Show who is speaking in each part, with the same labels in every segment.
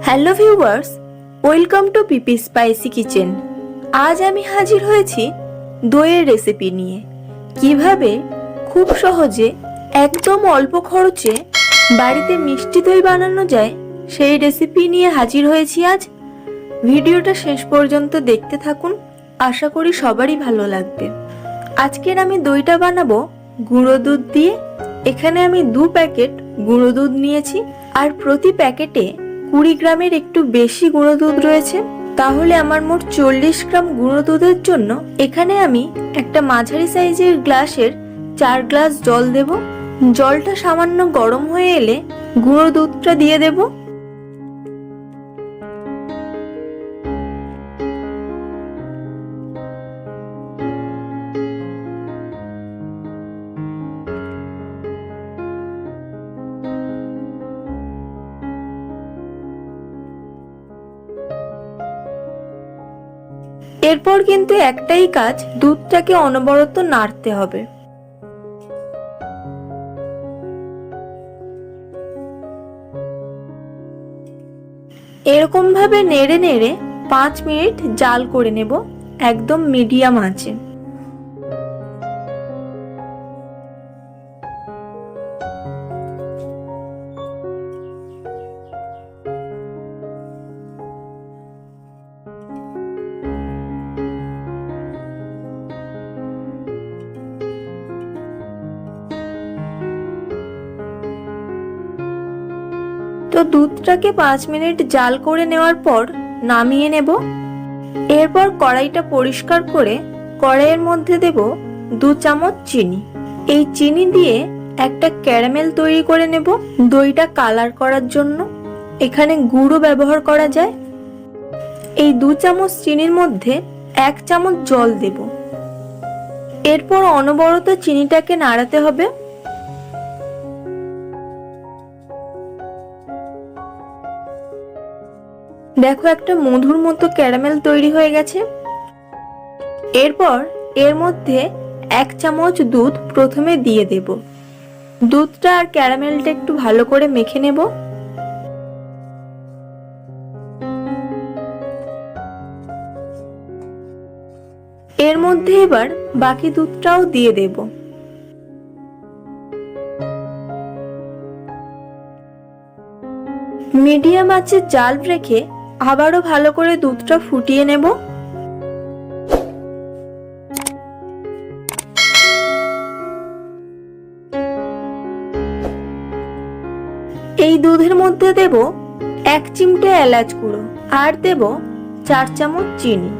Speaker 1: Hello viewers, welcome to PP spicy kitchen. আজ আমি হাজির হয়েছি দইয়ের রেসিপি নিয়ে। কিভাবে খুব সহজে একদম অল্প খরচে বাড়িতে মিষ্টি দই বানানো যায় সেই রেসিপি নিয়ে হাজির হয়েছি আজ। ভিডিওটা শেষ পর্যন্ত দেখতে থাকুন, আশা করি সবারই ভালো লাগবে। আজকের আমি দইটা বানাবো গুঁড়ো দুধ দিয়ে। এখানে আমি 2 প্যাকেট গুঁড়ো দুধ নিয়েছি, আর প্রতি প্যাকেটে 20 গ্রামের একটু বেশি গুঁড়ো দুধ রয়েছে। তাহলে আমার মোট 40 গ্রাম গুঁড়ো দুধের জন্য এখানে আমি একটা মাঝারি সাইজের গ্লাসের 4 গ্লাস জল দেব। জলটা সামান্য গরম হয়ে এলে গুঁড়ো দুধটা দিয়ে দেব। এরপর কিন্তু একটাই কাজ, দুধটাকে অনবরত নাড়তে হবে। এরকম ভাবে নেড়ে নেড়ে 5 মিনিট জাল করে নেব, একদম মিডিয়াম আঁচে। তো দুধটাকে 5 মিনিট জাল করে নেওয়ার পর নামিয়ে নেব। এরপর কড়াইটা পরিষ্কার করে কড়াইয়ের মধ্যে দেব 2 চামচ চিনি। এই চিনি দিয়ে একটা ক্যারামেল তৈরি করে নেব। দইটা কালার করার জন্য এখানে গুঁড়ো ব্যবহার করা যায়। এই 2 চামচ চিনির মধ্যে 1 চামচ জল দেব। এরপর অনবরত চিনিটাকে নাড়াতে হবে। দেখো, একটা মধুর মতো ক্যারামেল তৈরি হয়ে গেছে। এরপর এর মধ্যে 1 চামচ দুধ প্রথমে দিয়ে দেব। দুধটা আর ক্যারামেলটা একটু ভালো করে মেখে নেব। এর মধ্যে এবার বাকি দুধটাও দিয়ে দেব। মিডিয়াম আঁচে জাল রেখে আবারও ভালো করে দুধটা ফুটিয়ে নেব। এই দুধের মধ্যে দেব 1 চিমটে এলাচ গুঁড়ো আর দেব 4 চামচ চিনি।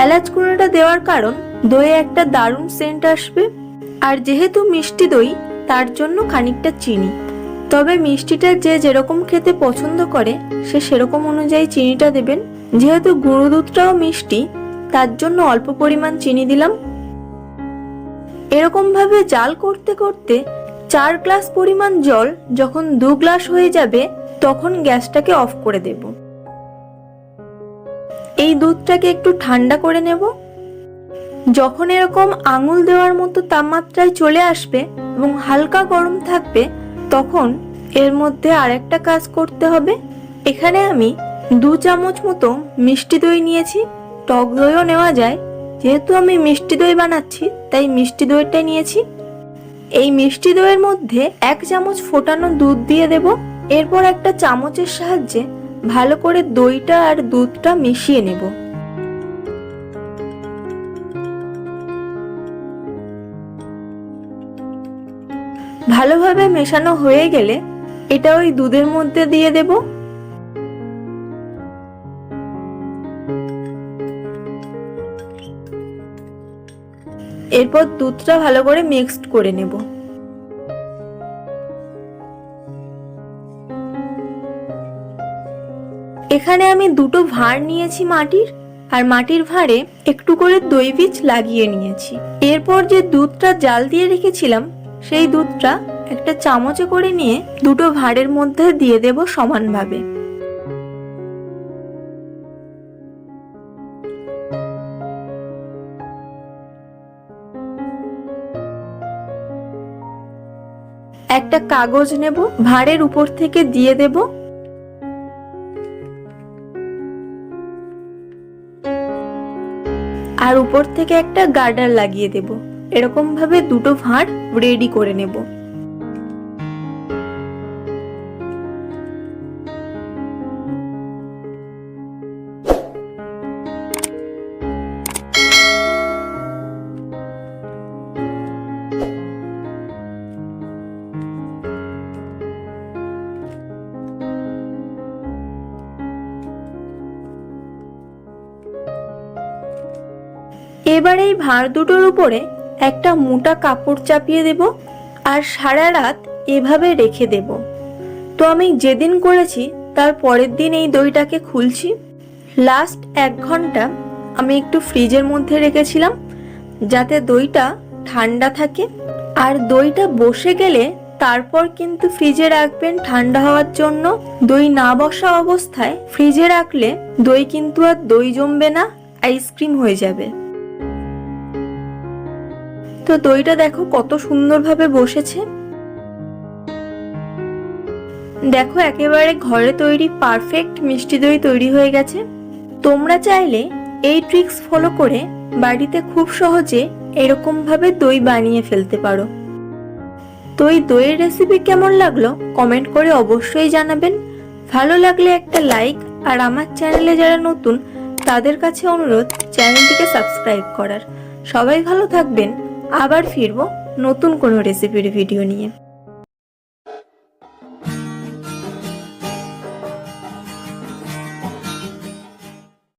Speaker 1: এলাচ গুঁড়োটা দেওয়ার কারণ দইয়ে একটা দারুণ সেন্ট আসবে, আর যেহেতু মিষ্টি দই তার জন্য খানিকটা চিনি। তবে মিষ্টিটা যে যেরকম খেতে পছন্দ করে সে সেরকম অনুযায়ী চিনিটা দেবেন। যেহেতু গুঁড়ো দুধটাও মিষ্টি, তার জন্য অল্প পরিমাণ চিনি দিলাম। এরকম ভাবে জাল করতে করতে 4 গ্লাস পরিমাণ জল যখন 2 গ্লাস হয়ে যাবে তখন গ্যাসটাকে অফ করে দেব। এই দুধটাকে একটু ঠান্ডা করে নেব। যখন এরকম আঙুল দেওয়ার মতো তাপমাত্রায় চলে আসবে এবং হালকা গরম থাকবে, তখন এর মধ্যে আরেকটা কাজ করতে হবে। এখানে আমি 2 চামচ মতো মিষ্টি দই নিয়েছি। টক দইও নেওয়া যায়, যেহেতু আমি মিষ্টি দই বানাচ্ছি তাই মিষ্টি দইটা নিয়েছি। এই মিষ্টি দইয়ের মধ্যে 1 চামচ ফোটানো দুধ দিয়ে দেব। এরপর একটা চামচের সাহায্যে ভালো করে দইটা আর দুধটা মিশিয়ে নেব। ভালোভাবে মেশানো হয়ে গেলে এটা ওই দুধের মধ্যে দিয়ে দেব। এরপর দুধটা ভালো করে মিক্সড করে নেব। এখানে আমি 2টো ভাঁড় নিয়েছি মাটির, আর মাটির ভাঁড়ে একটু করে দই বীজ লাগিয়ে নিয়েছি। এরপর যে দুধটা জাল দিয়ে রেখেছিলাম সেই দুধটা একটা চামচে করে নিয়ে 2টো ভাঁড়ের মধ্যে দিয়ে দেব সমানভাবে। একটা কাগজ নেব, ভাঁড়ের উপর থেকে দিয়ে দেব। আর উপর থেকে একটা গার্ডার লাগিয়ে দেব। এরকম ভাবে দুটো ভাঁড় রেডি করে নেব। এবার এই ভাঁড় দুটোর উপরে একটা মোটা কাপড় চাপিয়ে দেব আর সারা রাত এভাবে রেখে দেব। তো আমি যেদিন করেছি তার পরের দিন এই দইটাকে খুলছি। লাস্ট 1 ঘন্টা আমি একটু ফ্রিজের মধ্যে রেখেছিলাম যাতে দইটা ঠান্ডা থাকে। আর দইটা বসে গেলে তারপর কিন্তু ফ্রিজে রাখবেন ঠান্ডা হওয়ার জন্য। দই না বসা অবস্থায় ফ্রিজে রাখলে দই কিন্তু আর দই জমবে না, আইসক্রিম হয়ে যাবে। তো দইটা দেখো কত সুন্দরভাবে বসেছে। দেখো একেবারে ঘরে তৈরি পারফেক্ট মিষ্টি দই তৈরি হয়ে গেছে। তোমরা চাইলে এই ট্রিক্স ফলো করে বাড়িতে খুব সহজে এরকম ভাবে দই বানিয়ে ফেলতে পারো। তো এই দইয়ের রেসিপি কেমন লাগলো কমেন্ট করে অবশ্যই জানাবেন। ভালো লাগলে একটা লাইক, আর আমার চ্যানেলে যারা নতুন তাদের কাছে অনুরোধ চ্যানেলটিকে সাবস্ক্রাইব করার। সবাই ভালো থাকবেন। আবার ফিরবো নতুন কোনো রেসিপির ভিডিও নিয়ে।